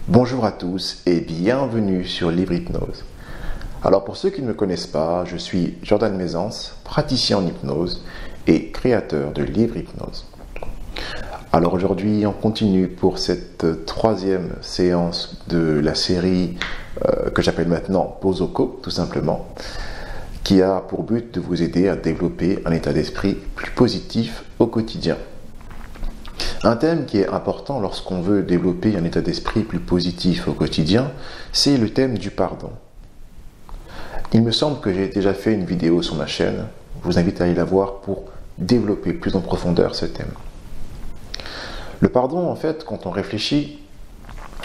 Bonjour à tous et bienvenue sur Livre Hypnose. Alors pour ceux qui ne me connaissent pas, je suis Jordan Mézance, praticien en hypnose et créateur de Livre Hypnose. Alors aujourd'hui on continue pour cette troisième séance de la série que j'appelle maintenant Posoko tout simplement, qui a pour but de vous aider à développer un état d'esprit plus positif au quotidien. Un thème qui est important lorsqu'on veut développer un état d'esprit plus positif au quotidien, c'est le thème du pardon. Il me semble que j'ai déjà fait une vidéo sur ma chaîne, je vous invite à aller la voir pour développer plus en profondeur ce thème. Le pardon, en fait, quand on réfléchit,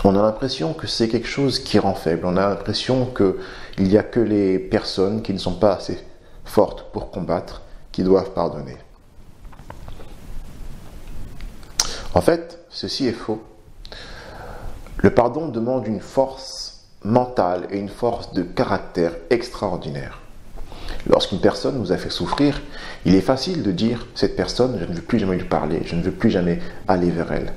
on a l'impression que c'est quelque chose qui rend faible, on a l'impression qu'il n'y a que les personnes qui ne sont pas assez fortes pour combattre qui doivent pardonner. En fait, ceci est faux. Le pardon demande une force mentale et une force de caractère extraordinaire. Lorsqu'une personne nous a fait souffrir, il est facile de dire « cette personne, je ne veux plus jamais lui parler, je ne veux plus jamais aller vers elle ».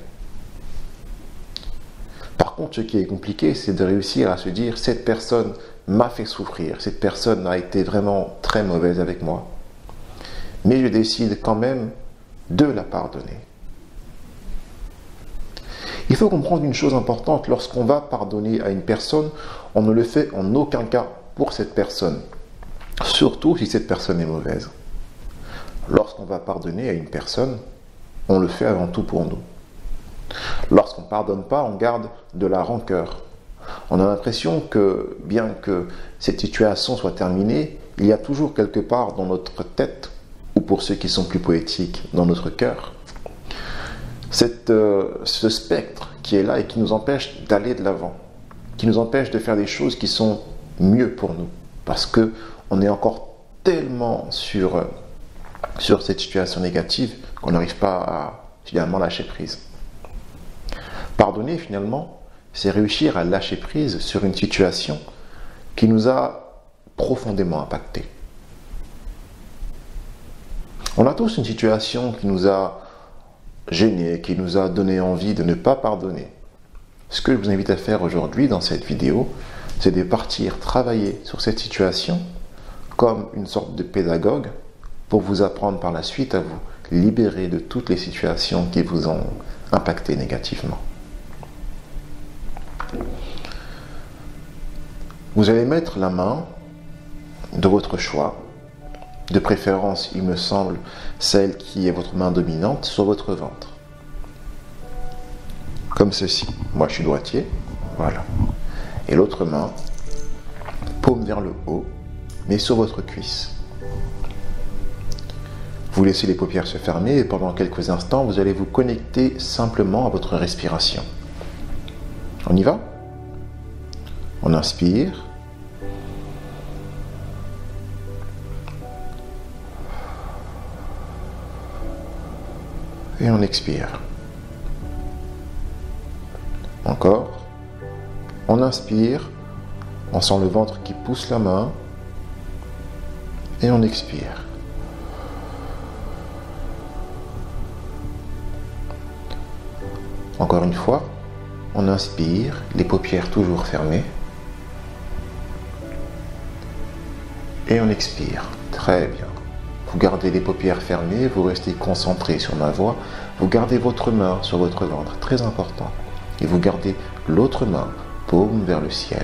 Par contre, ce qui est compliqué, c'est de réussir à se dire « cette personne m'a fait souffrir, cette personne a été vraiment très mauvaise avec moi, mais je décide quand même de la pardonner ». Il faut comprendre une chose importante, lorsqu'on va pardonner à une personne, on ne le fait en aucun cas pour cette personne, surtout si cette personne est mauvaise. Lorsqu'on va pardonner à une personne, on le fait avant tout pour nous. Lorsqu'on ne pardonne pas, on garde de la rancœur. On a l'impression que, bien que cette situation soit terminée, il y a toujours quelque part dans notre tête, ou pour ceux qui sont plus poétiques, dans notre cœur, ce spectre qui est là et qui nous empêche d'aller de l'avant, qui nous empêche de faire des choses qui sont mieux pour nous, parce qu'on est encore tellement sur cette situation négative qu'on n'arrive pas à finalement lâcher prise. Pardonner finalement, c'est réussir à lâcher prise sur une situation qui nous a profondément impacté. On a tous une situation qui nous a gêné, qui nous a donné envie de ne pas pardonner. Ce que je vous invite à faire aujourd'hui dans cette vidéo, c'est de partir travailler sur cette situation comme une sorte de pédagogue pour vous apprendre par la suite à vous libérer de toutes les situations qui vous ont impacté négativement. Vous allez mettre la main de votre choix, de préférence, il me semble, celle qui est votre main dominante sur votre ventre. Comme ceci. Moi, je suis droitier. Voilà. Et l'autre main, paume vers le haut, mais sur votre cuisse. Vous laissez les paupières se fermer et pendant quelques instants, vous allez vous connecter simplement à votre respiration. On y va? On inspire. Et on expire. Encore. On inspire. On sent le ventre qui pousse la main. Et on expire. Encore une fois. On inspire. Les paupières toujours fermées. Et on expire. Très bien. Vous gardez les paupières fermées, vous restez concentré sur ma voix, vous gardez votre main sur votre ventre, très important, et vous gardez l'autre main, paume vers le ciel.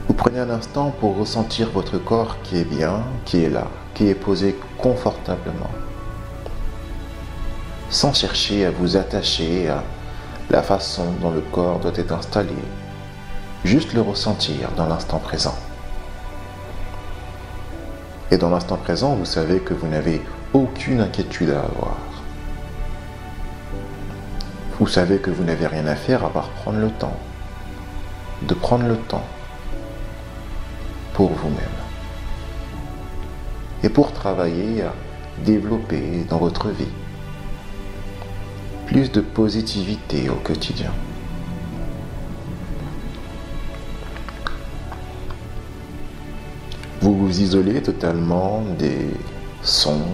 Vous prenez un instant pour ressentir votre corps qui est bien, qui est là, qui est posé confortablement, sans chercher à vous attacher à la façon dont le corps doit être installé, juste le ressentir dans l'instant présent. Et dans l'instant présent, vous savez que vous n'avez aucune inquiétude à avoir. Vous savez que vous n'avez rien à faire à part prendre le temps, de prendre le temps pour vous-même. Et pour travailler à développer dans votre vie plus de positivité au quotidien. Vous vous isolez totalement des sons,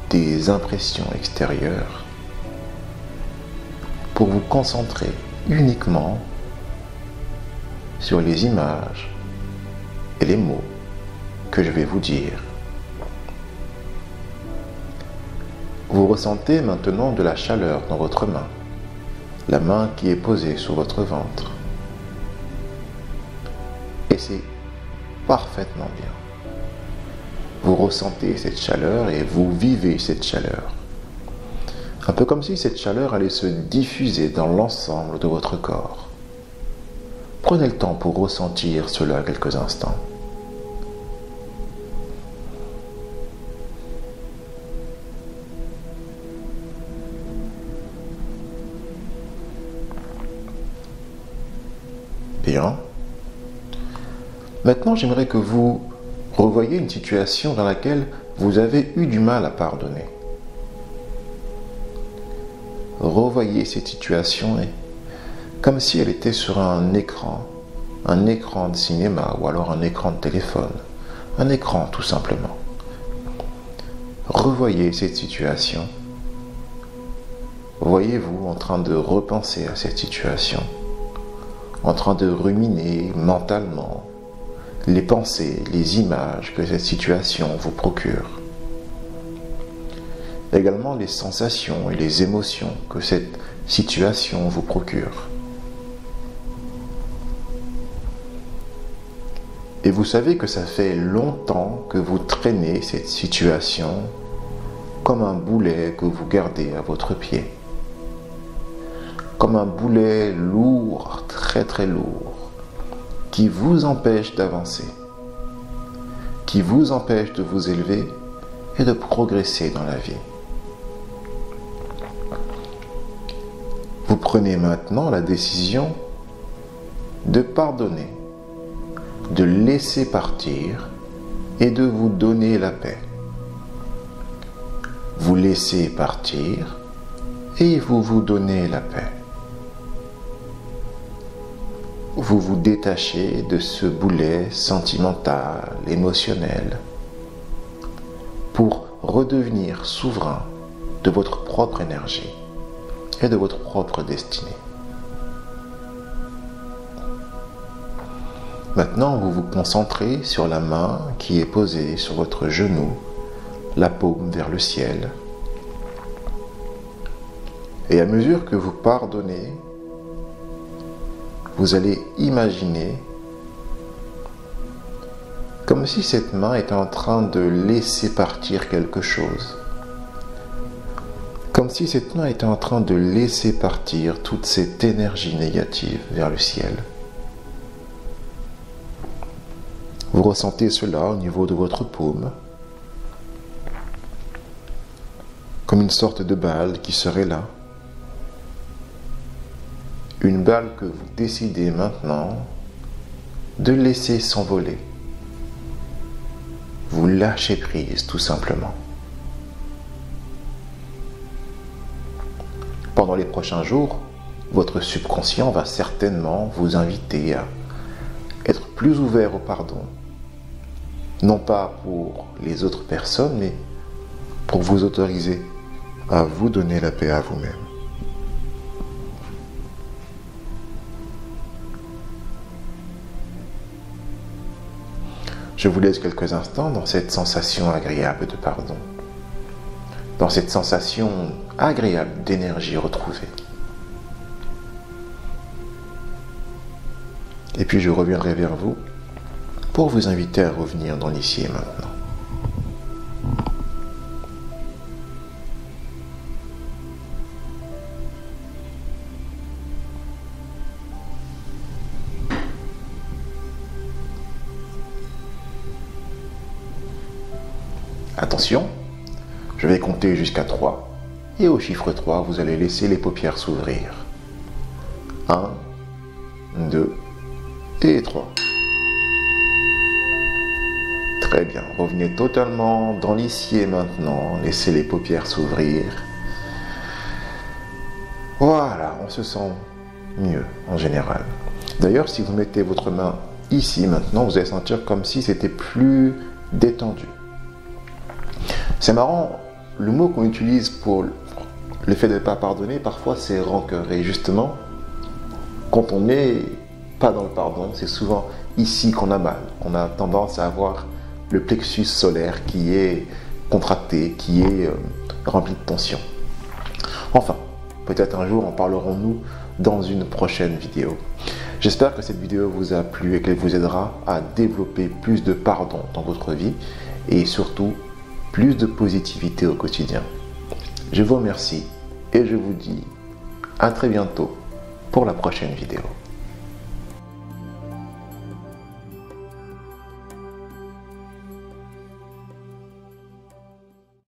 des impressions extérieures pour vous concentrer uniquement sur les images et les mots que je vais vous dire. Vous ressentez maintenant de la chaleur dans votre main, la main qui est posée sur votre ventre. Et c'est parfaitement bien. Vous ressentez cette chaleur et vous vivez cette chaleur. Un peu comme si cette chaleur allait se diffuser dans l'ensemble de votre corps. Prenez le temps pour ressentir cela quelques instants. Bien. Maintenant, j'aimerais que vous revoyiez une situation dans laquelle vous avez eu du mal à pardonner. Revoyez cette situation comme si elle était sur un écran de cinéma ou alors un écran de téléphone, un écran tout simplement. Revoyez cette situation. Voyez-vous en train de repenser à cette situation, en train de ruminer mentalement les pensées, les images que cette situation vous procure. Également les sensations et les émotions que cette situation vous procure. Et vous savez que ça fait longtemps que vous traînez cette situation comme un boulet que vous gardez à votre pied. Comme un boulet lourd, très très lourd, qui vous empêche d'avancer, qui vous empêche de vous élever et de progresser dans la vie. Vous prenez maintenant la décision de pardonner, de laisser partir et de vous donner la paix. Vous laissez partir et vous vous donnez la paix. Vous vous détachez de ce boulet sentimental, émotionnel, pour redevenir souverain de votre propre énergie et de votre propre destinée. Maintenant, vous vous concentrez sur la main qui est posée sur votre genou, la paume vers le ciel. Et à mesure que vous pardonnez, vous allez imaginer comme si cette main était en train de laisser partir quelque chose. Comme si cette main était en train de laisser partir toute cette énergie négative vers le ciel. Vous ressentez cela au niveau de votre paume, comme une sorte de balle qui serait là. Une balle que vous décidez maintenant de laisser s'envoler. Vous lâchez prise tout simplement. Pendant les prochains jours, votre subconscient va certainement vous inviter à être plus ouvert au pardon. Non pas pour les autres personnes, mais pour vous autoriser à vous donner la paix à vous-même. Je vous laisse quelques instants dans cette sensation agréable de pardon, dans cette sensation agréable d'énergie retrouvée. Et puis je reviendrai vers vous pour vous inviter à revenir dans l'ici et maintenant. Attention, je vais compter jusqu'à 3 et au chiffre 3, vous allez laisser les paupières s'ouvrir. 1, 2 et 3. Très bien, revenez totalement dans l'ici et maintenant, laissez les paupières s'ouvrir. Voilà, on se sent mieux en général. D'ailleurs, si vous mettez votre main ici maintenant, vous allez sentir comme si c'était plus détendu. C'est marrant, le mot qu'on utilise pour le fait de ne pas pardonner, parfois c'est rancœur. Et justement, quand on n'est pas dans le pardon, c'est souvent ici qu'on a mal. On a tendance à avoir le plexus solaire qui est contracté, qui est rempli de tension. Enfin, peut-être un jour en parlerons-nous dans une prochaine vidéo. J'espère que cette vidéo vous a plu et qu'elle vous aidera à développer plus de pardon dans votre vie et surtout plus de positivité au quotidien. Je vous remercie et je vous dis à très bientôt pour la prochaine vidéo.